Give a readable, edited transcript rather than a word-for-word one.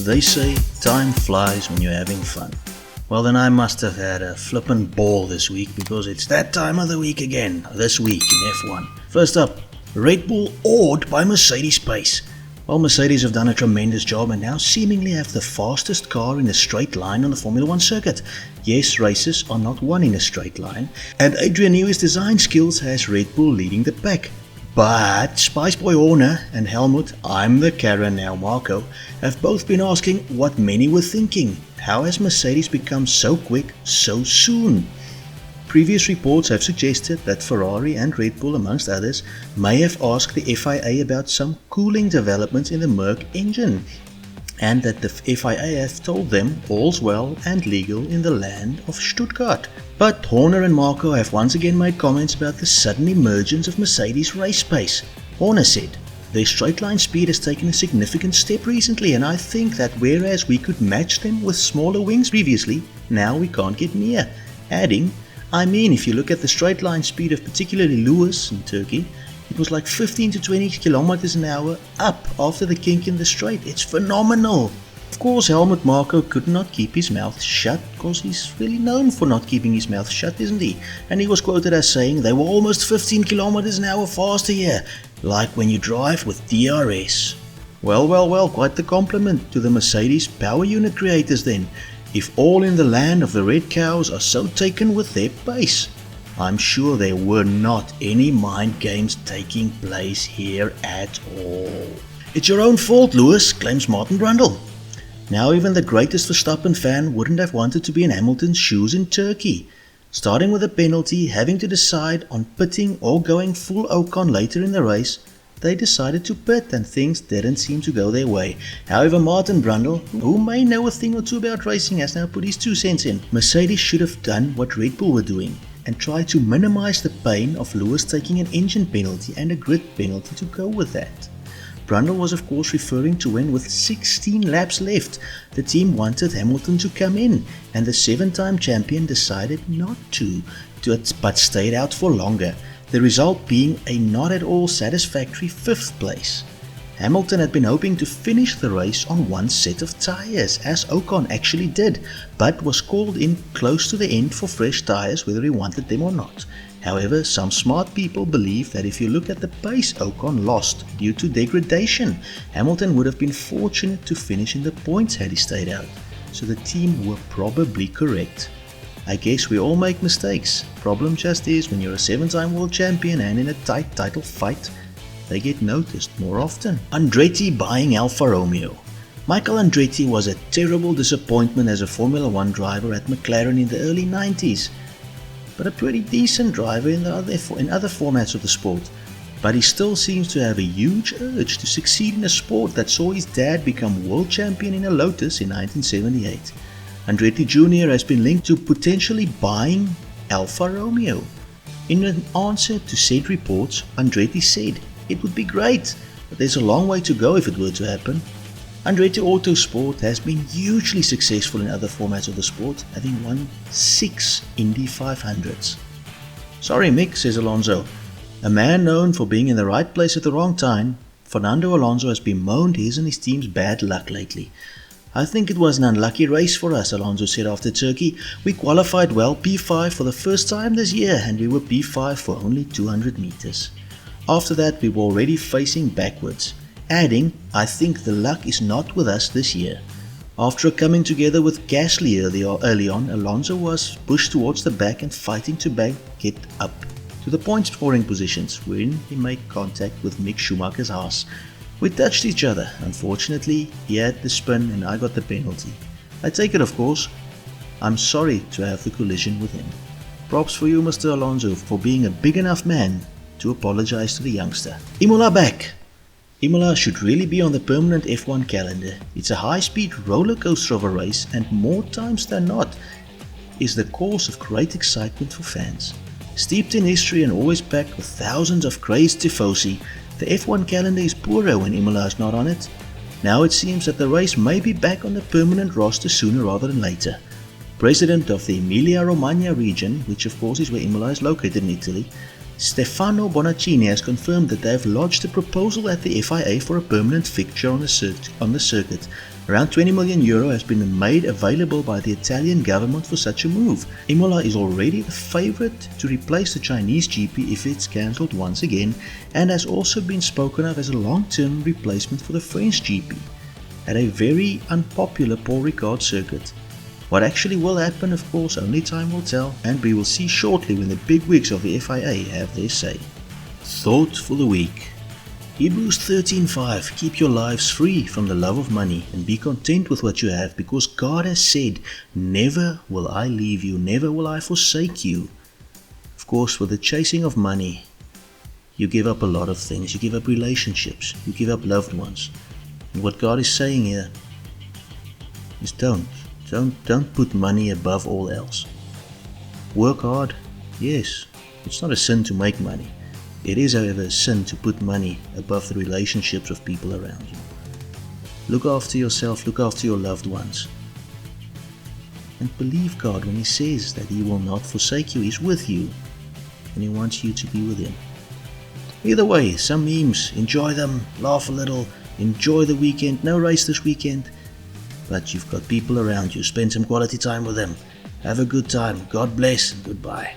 They say time flies when you're having fun. Well, then I must have had a flippin' ball this week because it's that time of the week again, this week in F1. First up, Red Bull awed by Mercedes pace. Well, Mercedes have done a tremendous job and now seemingly have the fastest car in a straight line on the Formula 1 circuit. Yes, races are not won in a straight line, and Adrian Newey's design skills has Red Bull leading the pack. But Spice Boy Horner and Helmut, I'm the Karen now Marco, have both been asking what many were thinking. How has Mercedes become so quick so soon? Previous reports have suggested that Ferrari and Red Bull, amongst others, may have asked the FIA about some cooling developments in the Merc engine, and that the FIA have told them all's well and legal in the land of Stuttgart. But Horner and Marco have once again made comments about the sudden emergence of Mercedes race pace. Horner said, "Their straight line speed has taken a significant step recently, and I think that whereas we could match them with smaller wings previously, now we can't get near." Adding, "I mean, if you look at the straight line speed of particularly Lewis in Turkey, it was like 15 to 20 kilometers an hour up after the kink in the straight. It's phenomenal." Of course, Helmut Marko could not keep his mouth shut because he's really known for not keeping his mouth shut, isn't he? And he was quoted as saying they were almost 15 kilometers an hour faster here, like when you drive with DRS. Well, quite the compliment to the Mercedes power unit creators then, if all in the land of the red cows are so taken with their pace. I'm sure there were not any mind games taking place here at all. "It's your own fault, Lewis," claims Martin Brundle. Now even the greatest Verstappen fan wouldn't have wanted to be in Hamilton's shoes in Turkey. Starting with a penalty, having to decide on pitting or going full Ocon later in the race, they decided to pit and things didn't seem to go their way. However, Martin Brundle, who may know a thing or two about racing, has now put his 2 cents in. Mercedes should have done what Red Bull were doing and tried to minimize the pain of Lewis taking an engine penalty and a grid penalty to go with that. Brundle was of course referring to when, with 16 laps left, the team wanted Hamilton to come in and the 7-time champion decided not to, but stayed out for longer, the result being a not at all satisfactory 5th place. Hamilton had been hoping to finish the race on one set of tyres, as Ocon actually did, but was called in close to the end for fresh tyres whether he wanted them or not. However, some smart people believe that if you look at the pace Ocon lost due to degradation, Hamilton would have been fortunate to finish in the points had he stayed out. So the team were probably correct. I guess we all make mistakes. Problem just is when you're a 7-time world champion and in a tight title fight, they get noticed more often. Andretti buying Alfa Romeo. Michael Andretti was a terrible disappointment as a Formula 1 driver at McLaren in the early 90s. But a pretty decent driver in other formats of the sport. But he still seems to have a huge urge to succeed in a sport that saw his dad become world champion in a Lotus in 1978. Andretti Jr. has been linked to potentially buying Alfa Romeo. In an answer to said reports, Andretti said, "It would be great, but there's a long way to go if it were to happen." Andretti Autosport has been hugely successful in other formats of the sport, having won 6 Indy 500s. "Sorry Mick," says Alonso. A man known for being in the right place at the wrong time, Fernando Alonso has bemoaned his and his team's bad luck lately. "I think it was an unlucky race for us," Alonso said after Turkey. "We qualified well P5 for the first time this year and we were P5 for only 200 meters. After that we were already facing backwards." Adding, "I think the luck is not with us this year." After coming together with Gasly early on, Alonso was pushed towards the back and fighting to get up to the point scoring positions when he made contact with Mick Schumacher's Haas. "We touched each other. Unfortunately, he had the spin and I got the penalty. I take it, of course. I'm sorry to have the collision with him." Props for you, Mr. Alonso, for being a big enough man to apologize to the youngster. Imola back. Imola should really be on the permanent F1 calendar. It's a high-speed roller coaster of a race and more times than not is the cause of great excitement for fans. Steeped in history and always packed with thousands of crazed tifosi, the F1 calendar is poorer when Imola is not on it. Now it seems that the race may be back on the permanent roster sooner rather than later. President of the Emilia-Romagna region, which of course is where Imola is located in Italy, Stefano Bonaccini has confirmed that they have lodged a proposal at the FIA for a permanent fixture on the circuit, Around 20 million euro has been made available by the Italian government for such a move. Imola is already the favorite to replace the Chinese GP if it's cancelled once again, and has also been spoken of as a long-term replacement for the French GP at a very unpopular Paul Ricard circuit. What actually will happen, of course, only time will tell, and we will see shortly when the big wigs of the FIA have their say. Thought for the week. Hebrews 13:5. Keep your lives free from the love of money and be content with what you have, because God has said, never will I leave you, never will I forsake you. Of course, with the chasing of money, you give up a lot of things. You give up relationships, you give up loved ones. And what God is saying here is don't put money above all else. Work hard, yes, it's not a sin to make money. It is, however, a sin to put money above the relationships of people around you. Look after yourself, look after your loved ones. And believe God when He says that He will not forsake you. He's with you, and He wants you to be with Him. Either way, some memes, enjoy them, laugh a little, enjoy the weekend. No race this weekend, but you've got people around you. Spend some quality time with them. Have a good time. God bless and goodbye.